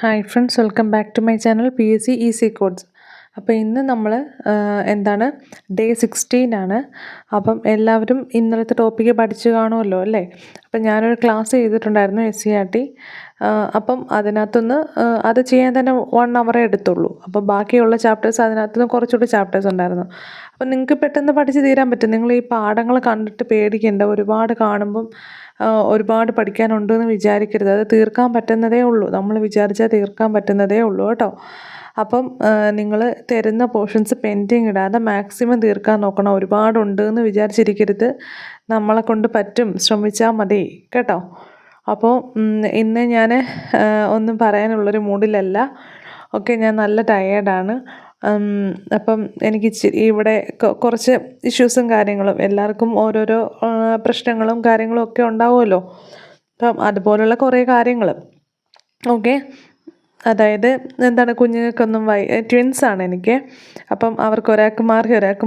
Hi friends, welcome back to my channel PSC easy codes. അപ്പോൾ ഇന്ന് നമ്മൾ day 16 ആണ്. അപ്പം എല്ലാവരും ഇന്നലത്തെ ടോപ്പിക്ക് പഠിച്ചു കാണുമല്ലോ അല്ലേ? അപ്പം ഞാനൊരു ക്ലാസ് ചെയ്തിട്ടുണ്ടായിരുന്നു SCERT. അപ്പം അതിനകത്തുനിന്ന് അത് ചെയ്യാൻ തന്നെ 1 hour എടുത്തുള്ളൂ. അപ്പോൾ ബാക്കിയുള്ള ചാപ്റ്റേഴ്സ് അതിനകത്തുനിന്ന് കുറച്ചുകൂടി ചാപ്റ്റേഴ്സ് ഉണ്ടായിരുന്നു. അപ്പം നിങ്ങൾക്ക് പെട്ടെന്ന് പഠിച്ച് തീരാൻ പറ്റും. നിങ്ങൾ ഈ പാഠങ്ങൾ കണ്ടിട്ട് പേടിക്കേണ്ട. ഒരുപാട് കാണുമ്പം ഒരുപാട് പഠിക്കാനുണ്ടെന്ന് വിചാരിക്കരുത്. അത് തീർക്കാൻ പറ്റുന്നതേ ഉള്ളൂ. നമ്മൾ വിചാരിച്ചാൽ തീർക്കാൻ പറ്റുന്നതേ ഉള്ളൂ കേട്ടോ. അപ്പം നിങ്ങൾ തരുന്ന പോർഷൻസ് പെൻഡിങ് ഇടാതെ മാക്സിമം തീർക്കാൻ നോക്കണം. ഒരുപാടുണ്ട് എന്ന് വിചാരിച്ചിരിക്കരുത്. നമ്മളെ കൊണ്ട് പറ്റും, ശ്രമിച്ചാൽ മതി കേട്ടോ. അപ്പോൾ ഇന്ന് ഞാൻ ഒന്നും പറയാനുള്ളൊരു മൂഡിലല്ല. ഓക്കെ, ഞാൻ നല്ല ടയേർഡാണ്. അപ്പം എനിക്ക് ഇവിടെ കുറച്ച് ഇഷ്യൂസും കാര്യങ്ങളും, എല്ലാവർക്കും ഓരോരോ പ്രശ്നങ്ങളും കാര്യങ്ങളും ഒക്കെ ഉണ്ടാവുമല്ലോ. അപ്പം അതുപോലുള്ള കുറേ കാര്യങ്ങൾ. ഓക്കെ, അതായത് കുഞ്ഞുങ്ങൾക്കൊന്നും ട്വിൻസാണ് എനിക്ക്. അപ്പം അവർക്ക് ഒരാൾക്ക്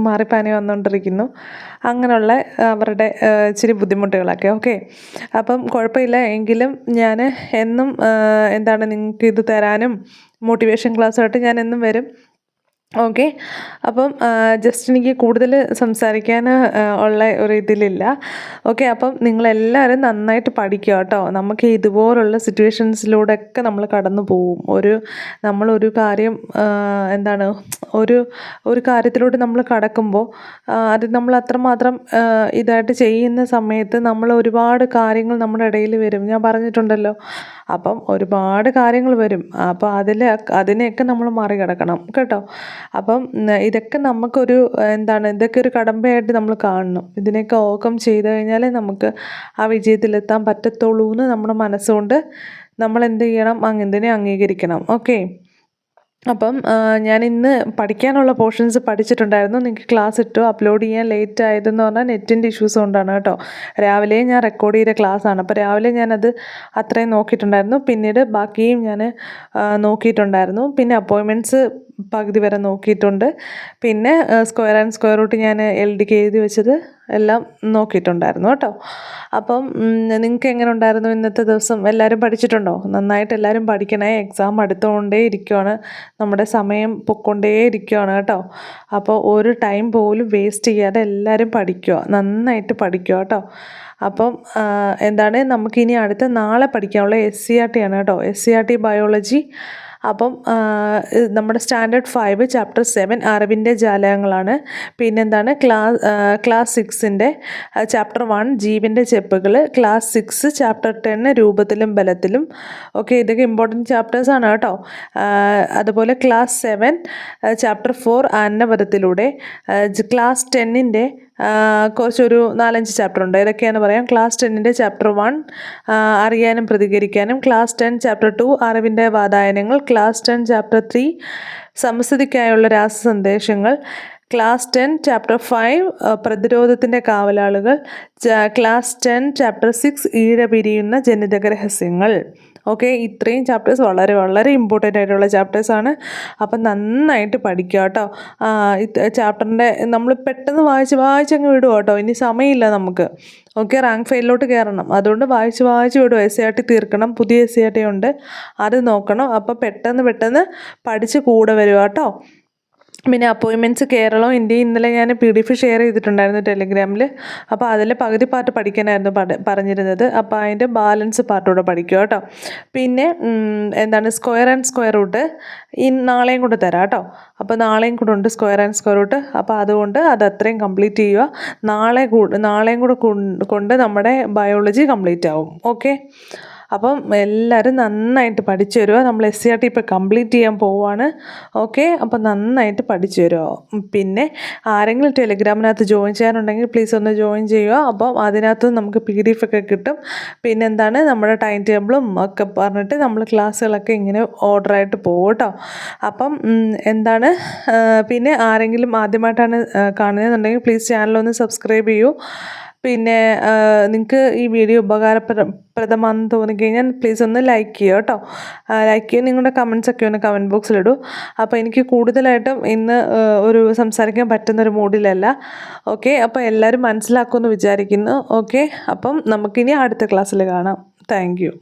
മാറി പനി വന്നുകൊണ്ടിരിക്കുന്നു. അങ്ങനെയുള്ള അവരുടെ ഇച്ചിരി ബുദ്ധിമുട്ടുകളൊക്കെ. ഓക്കെ, അപ്പം കുഴപ്പമില്ല. എങ്കിലും ഞാൻ എന്നും നിങ്ങൾക്ക് ഇത് തരാനും മോട്ടിവേഷൻ ക്ലാസ്സുമായിട്ട് ഞാൻ എന്നും വരും. ഓക്കെ, അപ്പം ജസ്റ്റ് എനിക്ക് കൂടുതൽ സംസാരിക്കാൻ ഉള്ള ഒരു ഇതിലില്ല. ഓക്കെ, അപ്പം നിങ്ങളെല്ലാവരും നന്നായിട്ട് പഠിക്കുക കേട്ടോ. നമുക്ക് ഇതുപോലുള്ള സിറ്റുവേഷൻസിലൂടെയൊക്കെ നമ്മൾ കടന്നു പോകും. നമ്മളൊരു കാര്യം ഒരു കാര്യത്തിലൂടെ നമ്മൾ കടക്കുമ്പോൾ അത് നമ്മൾ അത്രമാത്രം ഇതായിട്ട് ചെയ്യുന്ന സമയത്ത് നമ്മൾ ഒരുപാട് കാര്യങ്ങൾ നമ്മുടെ ഇടയിൽ വരും. ഞാൻ പറഞ്ഞിട്ടുണ്ടല്ലോ. അപ്പം ഒരുപാട് കാര്യങ്ങൾ വരും. അപ്പോൾ അതിനെയൊക്കെ നമ്മൾ മറികടക്കണം കേട്ടോ. അപ്പം ഇതൊക്കെ നമുക്കൊരു ഇതൊക്കെ ഒരു കടമ്പയായിട്ട് നമ്മൾ കാണണം. ഇതിനെയൊക്കെ ഓവർകം ചെയ്ത് കഴിഞ്ഞാലേ നമുക്ക് ആ വിജയത്തിലെത്താൻ പറ്റത്തുള്ളൂ എന്ന് നമ്മുടെ മനസ്സുകൊണ്ട് നമ്മൾ എന്ത് ചെയ്യണം? ഇതിനെ അംഗീകരിക്കണം. ഓക്കെ, അപ്പം ഞാൻ ഇന്ന് പഠിക്കാനുള്ള പോർഷൻസ് പഠിച്ചിട്ടുണ്ടായിരുന്നു. നിങ്ങൾക്ക് ക്ലാസ് ഇട്ടു. അപ്ലോഡ് ചെയ്യാൻ ലേറ്റ് ആയതെന്ന് പറഞ്ഞാൽ നെറ്റിൻ്റെ ഇഷ്യൂസ് കൊണ്ടാണ് കേട്ടോ. രാവിലെ ഞാൻ റെക്കോർഡ് ചെയ്ത ക്ലാസ്സാണ്. അപ്പോൾ രാവിലെ ഞാനത് അത്രയും നോക്കിയിട്ടുണ്ടായിരുന്നു. പിന്നീട് ബാക്കിയും ഞാൻ നോക്കിയിട്ടുണ്ടായിരുന്നു. പിന്നെ അപ്പോയിൻമെൻറ്റ്സ് പകുതി വരെ നോക്കിയിട്ടുണ്ട്. പിന്നെ സ്ക്വയർ ആൻഡ് സ്ക്വയർ റൂട്ട് ഞാൻ LDക്ക് എഴുതി വെച്ചത് എല്ലാം നോക്കിയിട്ടുണ്ടായിരുന്നു കേട്ടോ. അപ്പം നിങ്ങൾക്ക് എങ്ങനെ ഉണ്ടായിരുന്നു ഇന്നത്തെ ദിവസം? എല്ലാവരും പഠിച്ചിട്ടുണ്ടോ? നന്നായിട്ട് എല്ലാവരും പഠിക്കണേ. എക്സാം അടുത്തുകൊണ്ടേ ഇരിക്കുകയാണ്. നമ്മുടെ സമയം പൊയ്ക്കൊണ്ടേ ഇരിക്കുകയാണ് കേട്ടോ. അപ്പോൾ ഒരു ടൈം പോലും വേസ്റ്റ് ചെയ്യാതെ എല്ലാവരും പഠിക്കുക, നന്നായിട്ട് പഠിക്കുക കേട്ടോ. അപ്പം നമുക്കിനി അടുത്ത നാളെ പഠിക്കാനുള്ള SCERT ആണ് കേട്ടോ. SCERT biology. അപ്പം നമ്മുടെ സ്റ്റാൻഡേർഡ് 5 ചാപ്റ്റർ 7 അറിവിൻ്റെ ജാലകങ്ങളാണ്. പിന്നെന്താണ് ക്ലാസ് 6ൻ്റെ ചാപ്റ്റർ 1 ജീവൻ്റെ ചെപ്പുകൾ. ക്ലാസ് 6 ചാപ്റ്റർ 10 രൂപത്തിലും ബലത്തിലും. ഓക്കെ, ഇതൊക്കെ ഇമ്പോർട്ടൻറ്റ് ചാപ്റ്റേഴ്സാണ് കേട്ടോ. അതുപോലെ ക്ലാസ് 7 ചാപ്റ്റർ 4 അന്നപദത്തിലൂടെ. ക്ലാസ് 10ൻ്റെ കുറച്ചൊരു 4-5 ചാപ്റ്റർ ഉണ്ട്. ഇതൊക്കെയാണ് പറയാം. ക്ലാസ് 10ൻ്റെ ചാപ്റ്റർ 1 അറിയാനും പ്രതികരിക്കാനും. ക്ലാസ് 10 ചാപ്റ്റർ 2 അറിവിൻ്റെ വാതായനങ്ങൾ. ക്ലാസ് 10 ചാപ്റ്റർ 3 സമസ്ഥിതിക്കായുള്ള രാസസന്ദേശങ്ങൾ. ക്ലാസ് 10 ചാപ്റ്റർ 5 പ്രതിരോധത്തിൻ്റെ കാവലാളുകൾ. ക്ലാസ് 10 ചാപ്റ്റർ 6 ഈഴ പിരിയുന്ന ജനിതക രഹസ്യങ്ങൾ. ഓക്കെ, ഇത്രയും ചാപ്റ്റേഴ്സ് വളരെ വളരെ ഇമ്പോർട്ടൻ്റ് ആയിട്ടുള്ള ചാപ്റ്റേഴ്സാണ്. അപ്പം നന്നായിട്ട് പഠിക്കുക കേട്ടോ. ചാപ്റ്ററിൻ്റെ നമ്മൾ പെട്ടെന്ന് വായിച്ചങ്ങ് വിടുക കേട്ടോ. ഇനി സമയമില്ല നമുക്ക്. ഓക്കെ, റാങ്ക് ഫെയിലോട്ട് കയറണം. അതുകൊണ്ട് വായിച്ച് വിടുക. SCERT തീർക്കണം. പുതിയ SCERT ഉണ്ട്, അത് നോക്കണം. അപ്പോൾ പെട്ടെന്ന് പഠിച്ച് കൂടെ വരിക കേട്ടോ. പിന്നെ അപ്പോയിൻമെൻറ്റ്സ് കേരളം ഇന്ത്യ ഇന്നലെ ഞാൻ PDF ഷെയർ ചെയ്തിട്ടുണ്ടായിരുന്നു ടെലിഗ്രാമിൽ. അപ്പോൾ അതിൽ പകുതി പാർട്ട് പഠിക്കാനായിരുന്നു പറഞ്ഞിരുന്നത്. അപ്പോൾ അതിൻ്റെ ബാലൻസ് പാർട്ടൂടെ പഠിക്കുക കേട്ടോ. പിന്നെ സ്ക്വയർ ആൻഡ് സ്ക്വയർ റൂട്ട് നാളെയും കൂടെ തരാം കേട്ടോ. അപ്പോൾ നാളെയും കൂടെ ഉണ്ട് സ്ക്വയർ ആൻഡ് സ്ക്വയർ റൂട്ട്. അപ്പോൾ അതുകൊണ്ട് അത് അത്രയും കംപ്ലീറ്റ് ചെയ്യുക. നാളെയും കൂടെ കൊണ്ട് നമ്മുടെ ബയോളജി കംപ്ലീറ്റ് ആവും. ഓക്കെ, അപ്പം എല്ലാവരും നന്നായിട്ട് പഠിച്ചു വരുക. നമ്മൾ SCERT ഇപ്പോൾ കംപ്ലീറ്റ് ചെയ്യാൻ പോവുകയാണ്. ഓക്കെ, അപ്പം നന്നായിട്ട് പഠിച്ചു വരുമോ. പിന്നെ ആരെങ്കിലും ടെലിഗ്രാമിനകത്ത് ജോയിൻ ചെയ്യാനുണ്ടെങ്കിൽ പ്ലീസ് ഒന്ന് ജോയിൻ ചെയ്യുക. അപ്പം അതിനകത്ത് നമുക്ക് PDF ഒക്കെ കിട്ടും. പിന്നെ നമ്മുടെ ടൈം ടേബിളും ഒക്കെ പറഞ്ഞിട്ട് നമ്മൾ ക്ലാസ്സുകളൊക്കെ ഇങ്ങനെ ഓർഡറായിട്ട് പോകും കേട്ടോ. അപ്പം പിന്നെ ആരെങ്കിലും ആദ്യമായിട്ടാണ് കാണുന്നതെന്നുണ്ടെങ്കിൽ പ്ലീസ് ചാനലൊന്ന് സബ്സ്ക്രൈബ് ചെയ്യൂ. പിന്നെ നിങ്ങൾക്ക് ഈ വീഡിയോ ഉപകാരപ്രദമാണെന്ന് തോന്നിക്കഴിഞ്ഞാൽ പ്ലീസ് ഒന്ന് ലൈക്ക് ചെയ്യുക കേട്ടോ. ലൈക്ക് ചെയ്യുക. നിങ്ങളുടെ കമൻസൊക്കെ ഒന്ന് കമൻറ്റ് ബോക്സിലിടൂ. അപ്പോൾ എനിക്ക് കൂടുതലായിട്ടും ഇന്ന് സംസാരിക്കാൻ പറ്റുന്നൊരു മൂഡിലല്ല. ഓക്കെ, അപ്പോൾ എല്ലാവരും മനസ്സിലാക്കുമെന്ന് വിചാരിക്കുന്നു. ഓക്കെ, അപ്പം നമുക്കിനി അടുത്ത ക്ലാസ്സിൽ കാണാം. Thank you.